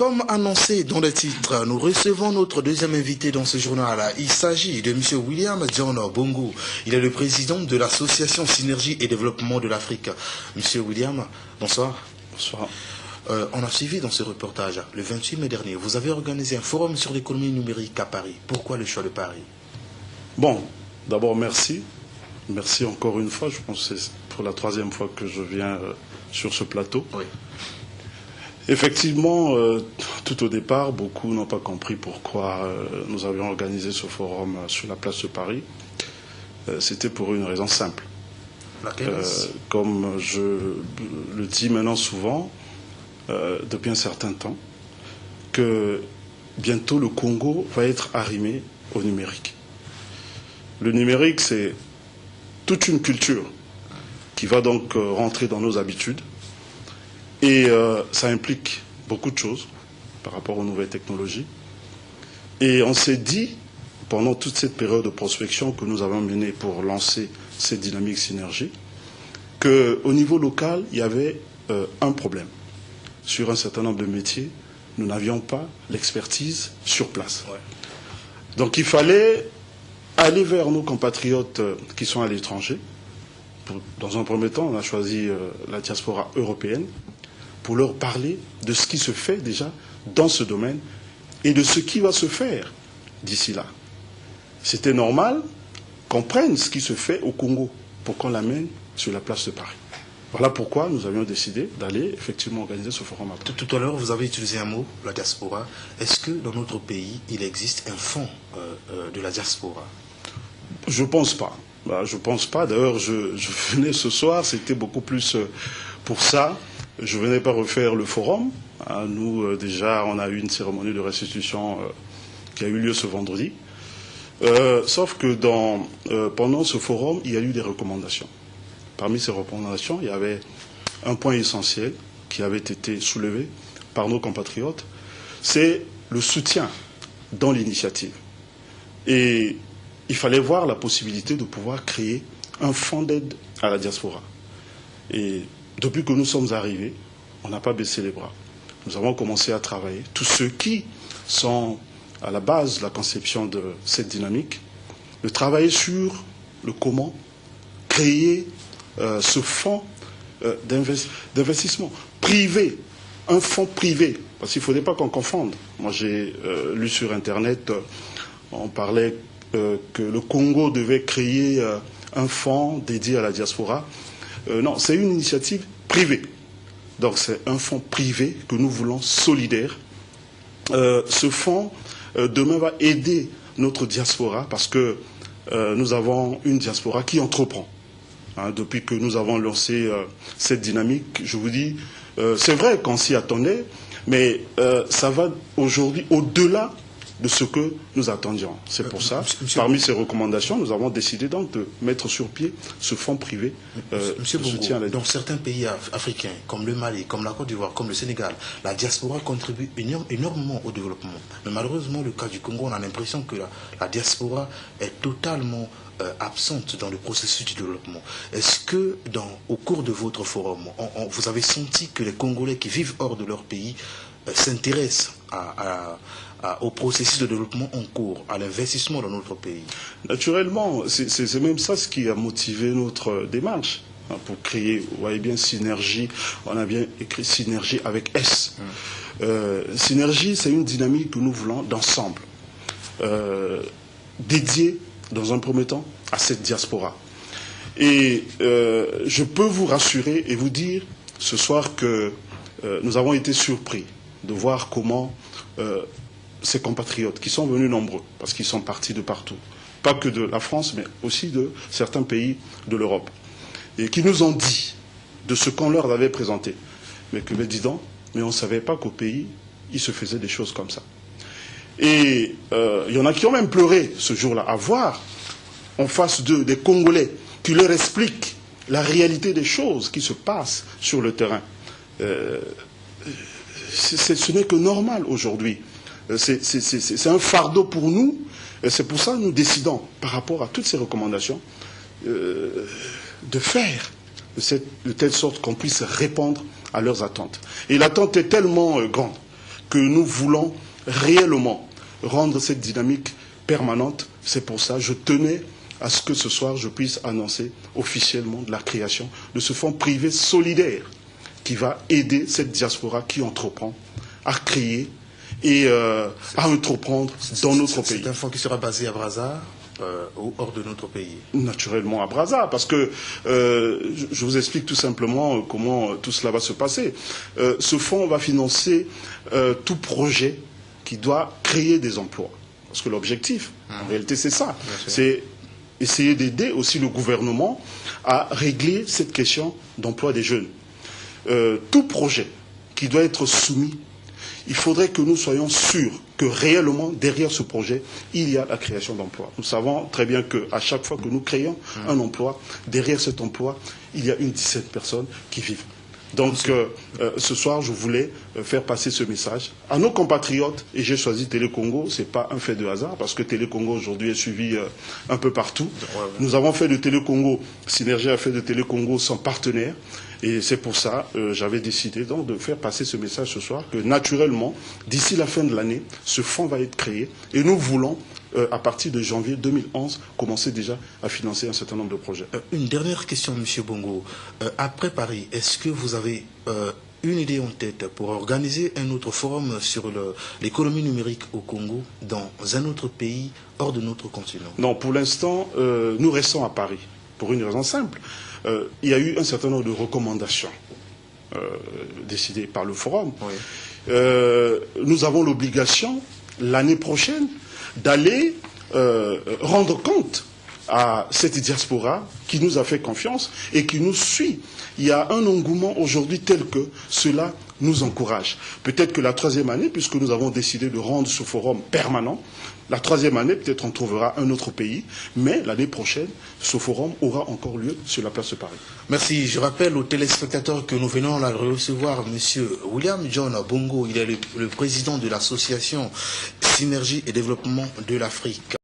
comme annoncé dans le titre, nous recevons notre deuxième invité dans ce journal. Il s'agit de M. William John Bongo. Il est le président de l'association Synergie et Développement de l'Afrique. M. William, bonsoir. Bonsoir. On a suivi dans ce reportage, le 28 mai dernier, vous avez organisé un forum sur l'économie numérique à Paris. Pourquoi le choix de Paris? Bon, d'abord merci. Merci encore une fois. Je pense que c'est pour la troisième fois que je viens sur ce plateau. Oui. Effectivement, tout au départ, beaucoup n'ont pas compris pourquoi nous avions organisé ce forum sur la place de Paris. C'était pour une raison simple. Laquelle? Comme je le dis maintenant souvent, depuis un certain temps, que bientôt le Congo va être arrimé au numérique. Le numérique, c'est toute une culture qui va donc rentrer dans nos habitudes. Et ça implique beaucoup de choses par rapport aux nouvelles technologies. Et on s'est dit, pendant toute cette période de prospection que nous avons menée pour lancer cette dynamique synergie, qu'au niveau local, il y avait un problème. Sur un certain nombre de métiers, nous n'avions pas l'expertise sur place. Ouais. Donc il fallait aller vers nos compatriotes qui sont à l'étranger. Dans un premier temps, on a choisi la diaspora européenne, pour leur parler de ce qui se fait déjà dans ce domaine et de ce qui va se faire d'ici là. C'était normal qu'on prenne ce qui se fait au Congo pour qu'on l'amène sur la place de Paris. Voilà pourquoi nous avions décidé d'aller effectivement organiser ce forum à Paris. Tout à l'heure, vous avez utilisé un mot, la diaspora. Est-ce que dans notre pays, il existe un fonds de la diaspora? Je ne pense pas. Je ne pense pas. D'ailleurs, je venais ce soir, c'était beaucoup plus pour ça. Je ne venais pas refaire le forum. Nous, déjà, on a eu une cérémonie de restitution qui a eu lieu ce vendredi. Sauf que pendant ce forum, il y a eu des recommandations. Parmi ces recommandations, il y avait un point essentiel qui avait été soulevé par nos compatriotes, c'est le soutien dans l'initiative. Et il fallait voir la possibilité de pouvoir créer un fonds d'aide à la diaspora. Et depuis que nous sommes arrivés, on n'a pas baissé les bras. Nous avons commencé à travailler. Tous ceux qui sont à la base de la conception de cette dynamique, de travailler sur le comment créer ce fonds d'investissement privé, un fonds privé, parce qu'il ne faudrait pas qu'on confonde. Moi, j'ai lu sur Internet, on parlait que le Congo devait créer un fonds dédié à la diaspora. Non, c'est une initiative privée. Donc c'est un fonds privé que nous voulons solidaire. Ce fonds, demain, va aider notre diaspora parce que nous avons une diaspora qui entreprend. Depuis que nous avons lancé cette dynamique, je vous dis, c'est vrai qu'on s'y attendait, mais ça va aujourd'hui au-delà de ce que nous attendions. C'est pour ça, parmi ces recommandations, nous avons décidé donc de mettre sur pied ce fonds privé de soutien à la... Dans certains pays africains, comme le Mali, comme la Côte d'Ivoire, comme le Sénégal, la diaspora contribue énormément au développement. Mais malheureusement, le cas du Congo, on a l'impression que la diaspora est totalement absente dans le processus du développement. Est-ce que, au cours de votre forum, vous avez senti que les Congolais qui vivent hors de leur pays s'intéressent au processus de développement en cours, à l'investissement dans notre pays? Naturellement, c'est même ça ce qui a motivé notre démarche pour créer, vous voyez bien, synergie. On a bien écrit synergie avec S. Synergie, c'est une dynamique que nous voulons d'ensemble, dédiée dans un premier temps à cette diaspora. Et je peux vous rassurer et vous dire ce soir que nous avons été surpris de voir comment ces compatriotes, qui sont venus nombreux, parce qu'ils sont partis de partout, pas que de la France, mais aussi de certains pays de l'Europe, et qui nous ont dit de ce qu'on leur avait présenté. Mais que, dis donc, mais on ne savait pas qu'au pays, il se faisait des choses comme ça. Et il y en a qui ont même pleuré ce jour-là, à voir en face d'eux des Congolais qui leur expliquent la réalité des choses qui se passent sur le terrain. Ce n'est que normal aujourd'hui. C'est un fardeau pour nous. C'est pour ça que nous décidons, par rapport à toutes ces recommandations, de faire de telle sorte qu'on puisse répondre à leurs attentes. Et l'attente est tellement grande que nous voulons réellement rendre cette dynamique permanente. C'est pour ça que je tenais à ce que ce soir, je puisse annoncer officiellement la création de ce fonds privé solidaire qui va aider cette diaspora qui entreprend à créer et à entreprendre dans notre pays. C'est un fonds qui sera basé à Brazza ou hors de notre pays? Naturellement à Brazza, parce que je vous explique tout simplement comment tout cela va se passer. Ce fonds va financer tout projet qui doit créer des emplois. Parce que l'objectif, en réalité, c'est ça. C'est essayer d'aider aussi le gouvernement à régler cette question d'emploi des jeunes. Tout projet qui doit être soumis, il faudrait que nous soyons sûrs que réellement, derrière ce projet, il y a la création d'emplois. Nous savons très bien qu'à chaque fois que nous créons un emploi, derrière cet emploi, il y a une dizaine de personnes qui vivent. Donc, ce soir, je voulais faire passer ce message à nos compatriotes, et j'ai choisi Télé Congo. Ce n'est pas un fait de hasard, parce que Télé Congo aujourd'hui est suivi un peu partout. Nous avons fait de Télé Congo, Synergie a fait de Télé Congo son partenaire, et c'est pour ça j'avais décidé donc de faire passer ce message ce soir, que naturellement, d'ici la fin de l'année, ce fonds va être créé, et nous voulons à partir de janvier 2011, commencer déjà à financer un certain nombre de projets. Une dernière question, M. Bongo. Après Paris, est-ce que vous avez une idée en tête pour organiser un autre forum sur l'économie numérique au Congo dans un autre pays hors de notre continent? Non, pour l'instant, nous restons à Paris, pour une raison simple. Il y a eu un certain nombre de recommandations décidées par le forum. Oui. Nous avons l'obligation, l'année prochaine, d'aller rendre compte à cette diaspora qui nous a fait confiance et qui nous suit. Il y a un engouement aujourd'hui tel que cela nous encourage. Peut-être que la troisième année, puisque nous avons décidé de rendre ce forum permanent, la troisième année, peut-être on trouvera un autre pays, mais l'année prochaine, ce forum aura encore lieu sur la place de Paris. Merci. Je rappelle aux téléspectateurs que nous venons à recevoir M. William John Bongo. Il est le président de l'association Synergie et Développement de l'Afrique.